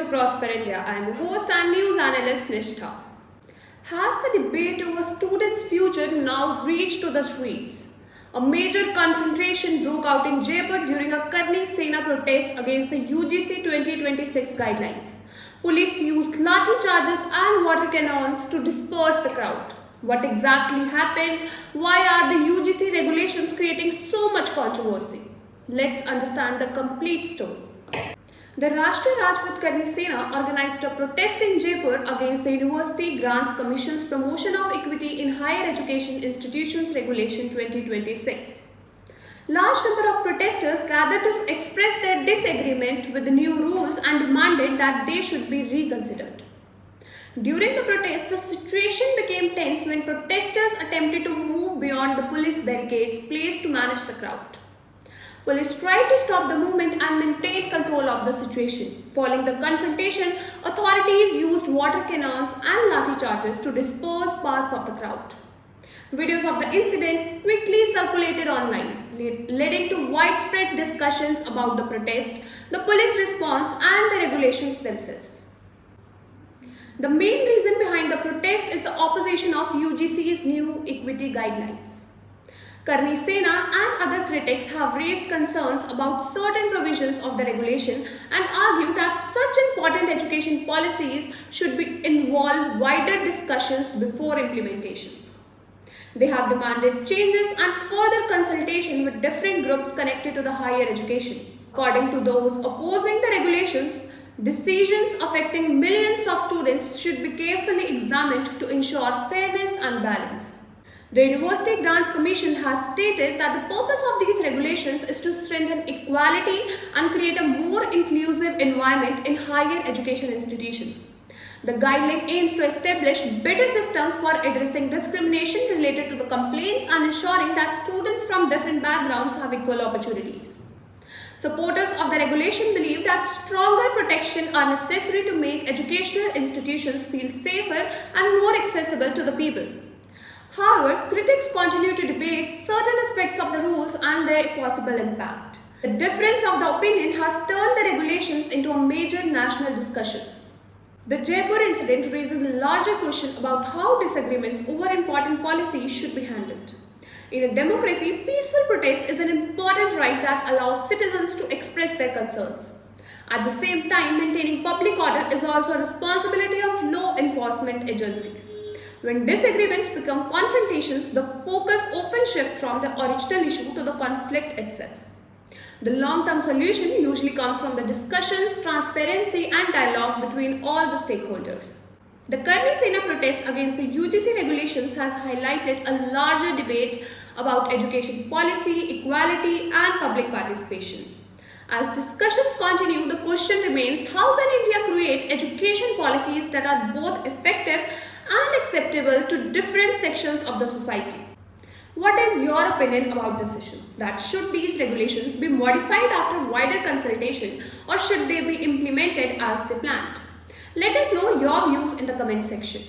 Prosper India. I am your host and news analyst Nishtha. Has the debate over students' future now reached to the streets? A major confrontation broke out in Jaipur during a Karni Sena protest against the UGC 2026 guidelines. Police used lathi charges and water cannons to disperse the crowd. What exactly happened? Why are the UGC regulations creating so much controversy? Let's understand the complete story. The Rashtriya Rajput Karni Sena organized a protest in Jaipur against the University Grants Commission's Promotion of Equity in Higher Education Institutions Regulation 2026. Large number of protesters gathered to express their disagreement with the new rules and demanded that they should be reconsidered. During the protest, the situation became tense when protesters attempted to move beyond the police barricades placed to manage the crowd. Police tried to stop the movement and maintain control of the situation. Following the confrontation, authorities used water cannons and lathi charges to disperse parts of the crowd. Videos of the incident quickly circulated online, leading to widespread discussions about the protest, the police response, and the regulations themselves. The main reason behind the protest is the opposition of UGC's new equity guidelines. Karni Sena and other critics have raised concerns about certain provisions of the regulation and argue that such important education policies should involve wider discussions before implementations. They have demanded changes and further consultation with different groups connected to the higher education. According to those opposing the regulations, decisions affecting millions of students should be carefully examined to ensure fairness and balance. The University Grants Commission has stated that the purpose of these regulations is to strengthen equality and create a more inclusive environment in higher education institutions. The guideline aims to establish better systems for addressing discrimination related to the complaints and ensuring that students from different backgrounds have equal opportunities. Supporters of the regulation believe that stronger protections are necessary to make educational institutions feel safer and more accessible to the people. However, critics continue to debate certain aspects of the rules and their possible impact. The difference of the opinion has turned the regulations into a major national discussions. The Jaipur incident raises a larger question about how disagreements over important policies should be handled. In a democracy, peaceful protest is an important right that allows citizens to express their concerns. At the same time, maintaining public order is also a responsibility of law enforcement agencies. When disagreements become confrontations, the focus often shifts from the original issue to the conflict itself. The long-term solution usually comes from the discussions, transparency, and dialogue between all the stakeholders. The Karni Sena protest against the UGC regulations has highlighted a larger debate about education policy, equality, and public participation. As discussions continue, the question remains: how can India create education policies that are both effective and acceptable to different sections of the society? What is your opinion about this issue? That should these regulations be modified after wider consultation, or should they be implemented as they planned? Let us know your views in the comment section.